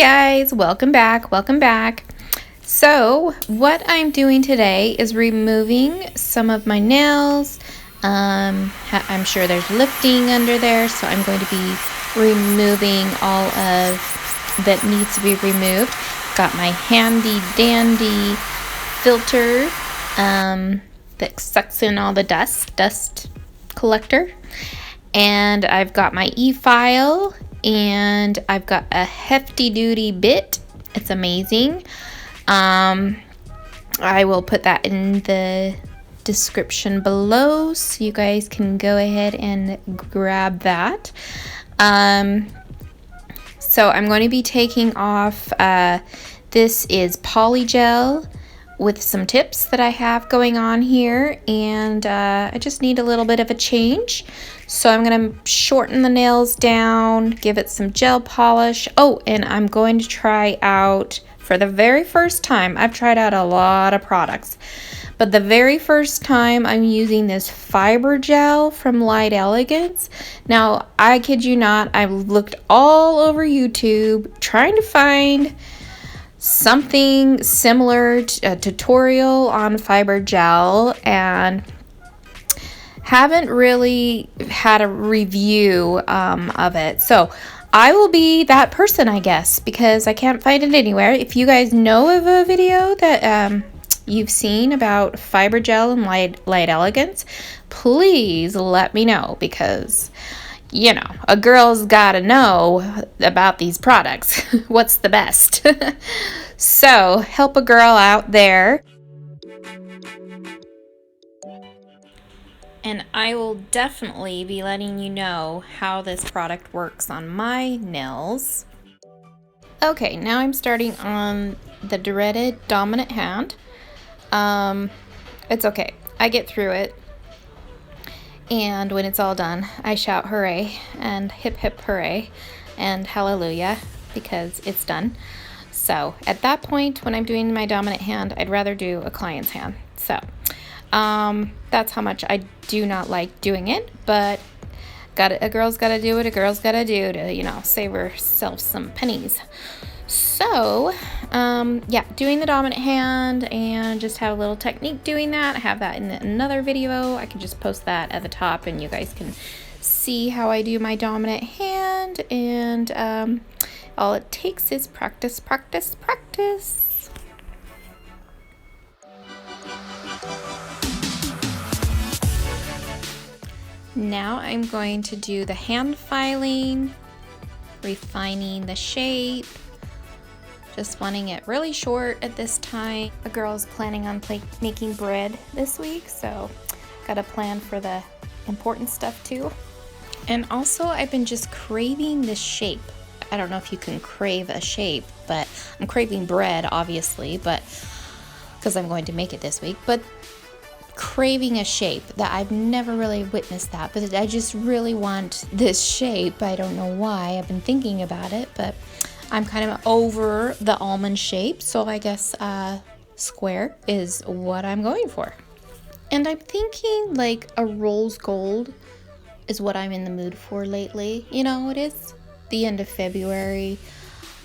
guys, welcome back, welcome back. So what I'm doing today is removing some of my nails. I'm sure there's lifting under there, so I'm going to be removing all of that needs to be removed. Got my handy dandy filter that sucks in all the dust collector, and I've got my e-file, and I've got a hefty duty bit. It's amazing. I will put that in the description below so you guys can go ahead and grab that. So I'm going to be taking off, this is polygel with some tips that I have going on here, and I just need a little bit of a change. So I'm going to shorten the nails down, give it some gel polish. Oh, and I'm going to try out, for the very first time, I've tried out a lot of products, but the very first time I'm using this fiber gel from Light Elegance. Now, I kid you not, I've looked all over YouTube trying to find something similar to a tutorial on fiber gel, and haven't really had a review of it. So I will be that person, I guess, because I can't find it anywhere. If you guys know of a video that you've seen about fiber gel and Light Elegance, please let me know, because you know, a girl's gotta know about these products. What's the best? So help a girl out there. And I will definitely be letting you know how this product works on my nails. Okay, now I'm starting on the dreaded dominant hand. It's okay, I get through it. And when it's all done, I shout hooray and hip hip hooray and hallelujah, because it's done. So at that point, when I'm doing my dominant hand, I'd rather do a client's hand. So that's how much I do not like doing it, but a girl's gotta do what a girl's gotta do to, you know, save herself some pennies. So yeah, doing the dominant hand, and just have a little technique doing that. I have that in another video. I can just post that at the top, and you guys can see how I do my dominant hand. And all it takes is practice, practice, practice. Now I'm going to do the hand filing, refining the shape. Just wanting it really short at this time. A girl's planning on making bread this week, so got a plan for the important stuff too. And also, I've been just craving this shape. I don't know if you can crave a shape, but I'm craving bread, obviously, but because I'm going to make it this week, but craving a shape that I've never really witnessed that, but I just really want this shape. I don't know why. I've been thinking about it, but I'm kind of over the almond shape, so I guess square is what I'm going for. And I'm thinking like a rose gold is what I'm in the mood for lately. You know, it is the end of February.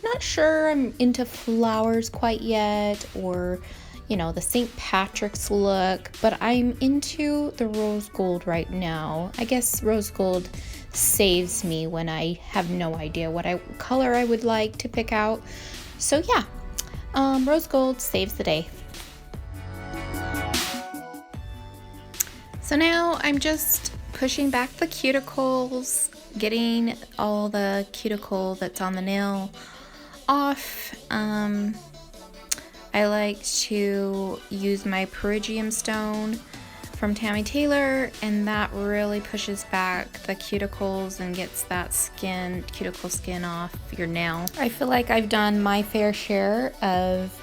Not sure I'm into flowers quite yet, or you know, the St. Patrick's look, but I'm into the rose gold right now. I guess rose gold saves me when I have no idea what color I would like to pick out. So yeah, rose gold saves the day. So now I'm just pushing back the cuticles, getting all the cuticle that's on the nail off. I like to use my Perigium stone from Tammy Taylor, and that really pushes back the cuticles and gets that cuticle skin off your nail. I feel like I've done my fair share of,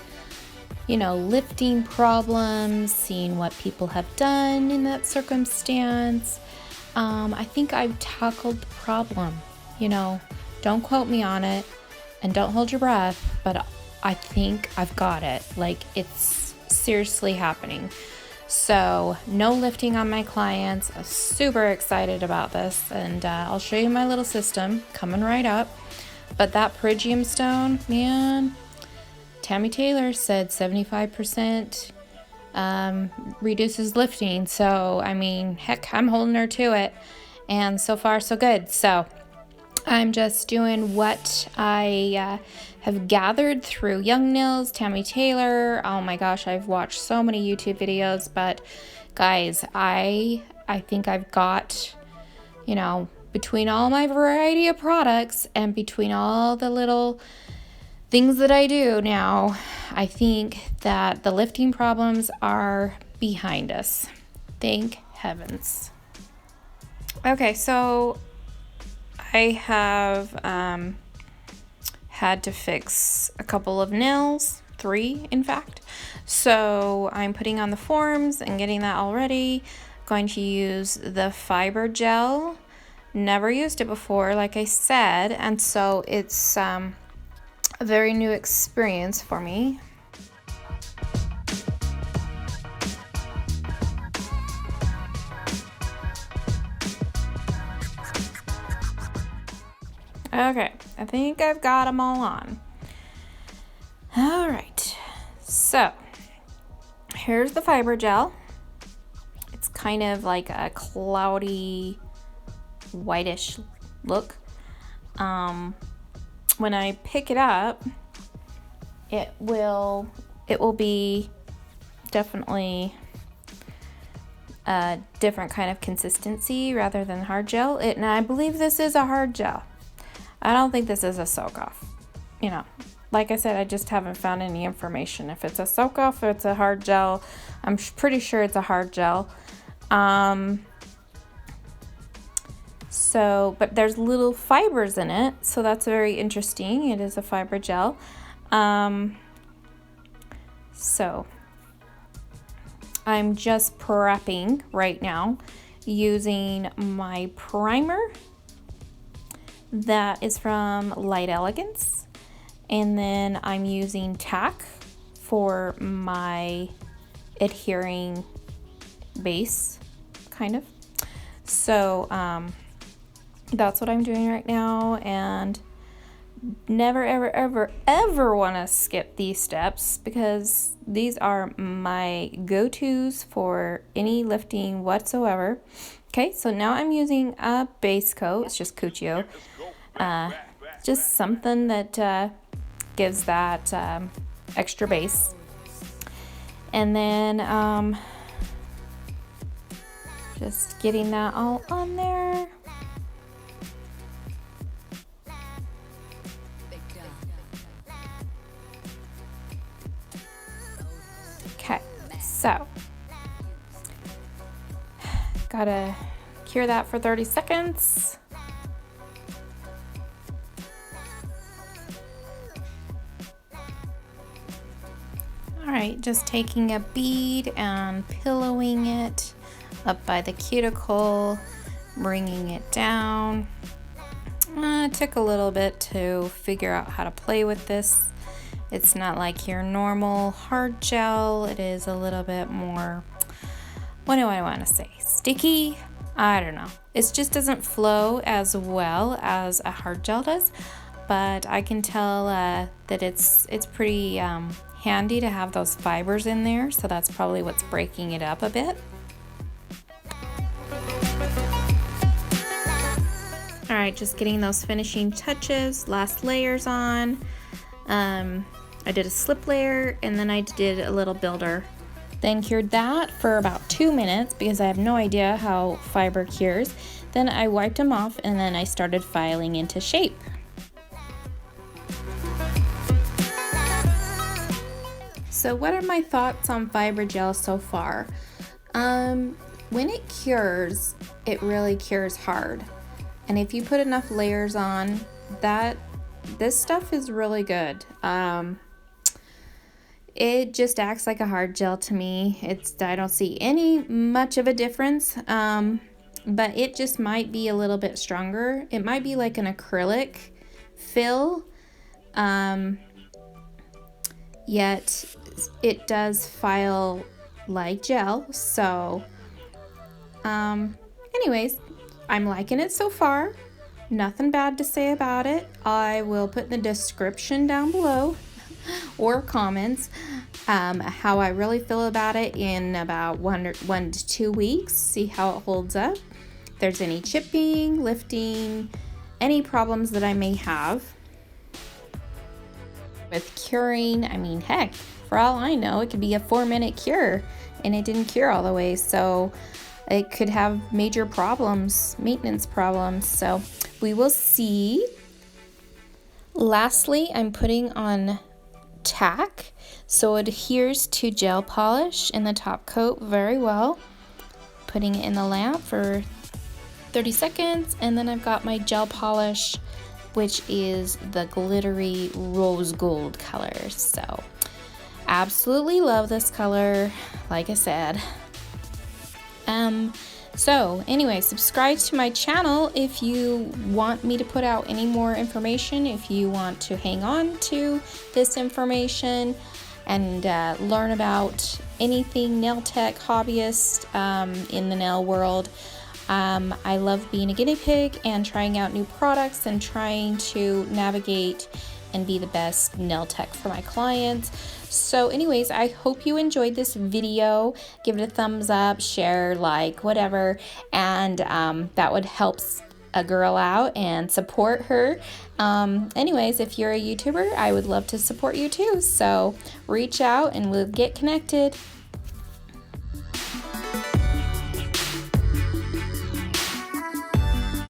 you know, lifting problems, seeing what people have done in that circumstance. I think I've tackled the problem. You know, don't quote me on it and don't hold your breath, but I think I've got it. Like, it's seriously happening. So no lifting on my clients. I'm super excited about this, and I'll show you my little system coming right up. But that Perigium stone, man, Tammy Taylor said 75% reduces lifting. So, I mean, heck, I'm holding her to it. And so far, so good. So, I'm just doing what I have gathered through Young Nils, Tammy Taylor. Oh my gosh, I've watched so many YouTube videos. But, guys, I think I've got, you know, between all my variety of products and between all the little things that I do now, I think that the lifting problems are behind us. Thank heavens. Okay, so I have had to fix a couple of nails, 3 in fact. So I'm putting on the forms and getting that all ready. Going to use the fiber gel. Never used it before, like I said, and so it's a very new experience for me. Okay, I think I've got them all on. All right, so here's the fiber gel. It's kind of like a cloudy whitish look. When I pick it up, it will be definitely a different kind of consistency rather than hard gel. And I believe this is a hard gel. I don't think this is a soak off. You know, like I said, I just haven't found any information. If it's a soak off or it's a hard gel, I'm pretty sure it's a hard gel. So, but there's little fibers in it, so that's very interesting. It is a fiber gel. So I'm just prepping right now using my primer that is from Light Elegance, and then I'm using Tack for my adhering base, kind of. So that's what I'm doing right now, and never ever want to skip these steps because these are my go-tos for any lifting whatsoever. Okay, so now I'm using a base coat. It's just Cuccio, just something that gives that extra base. And then just getting that all on there. Okay, so gotta cure that for 30 seconds. All right, just taking a bead and pillowing it up by the cuticle, bringing it down. It took a little bit to figure out how to play with this. It's not like your normal hard gel. It is a little bit more, what do I want to say, sticky? I don't know. It just doesn't flow as well as a hard gel does, but I can tell that it's pretty handy to have those fibers in there, so that's probably what's breaking it up a bit. All right, just getting those finishing touches, last layers on. I did a slip layer and then I did a little builder. Then cured that for about 2 minutes because I have no idea how fiber cures. Then I wiped them off and then I started filing into shape. So what are my thoughts on fiber gel so far? When it cures, it really cures hard. And if you put enough layers on, this stuff is really good. It just acts like a hard gel to me. I don't see any much of a difference, but it just might be a little bit stronger. It might be like an acrylic fill, yet it does file like gel. So anyways, I'm liking it so far. Nothing bad to say about it. I will put in the description down below or comments how I really feel about it in about 1 to 2 weeks. See how it holds up. If there's any chipping, lifting, any problems that I may have. With curing, I mean, heck, for all I know, it could be a 4-minute cure and it didn't cure all the way. So it could have major problems, maintenance problems. So we will see. Lastly, I'm putting on Tack, so it adheres to gel polish in the top coat very well. Putting it in the lamp for 30 seconds, and then I've got my gel polish, which is the glittery rose gold color. So absolutely love this color, like I said. So anyway, subscribe to my channel if you want me to put out any more information, if you want to hang on to this information and learn about anything nail tech hobbyist in the nail world. I love being a guinea pig and trying out new products and trying to navigate and be the best nail tech for my clients. So anyways, I hope you enjoyed this video. Give it a thumbs up, share, like, whatever, and that would help a girl out and support her. Anyways, if you're a YouTuber, I would love to support you too. So reach out and we'll get connected.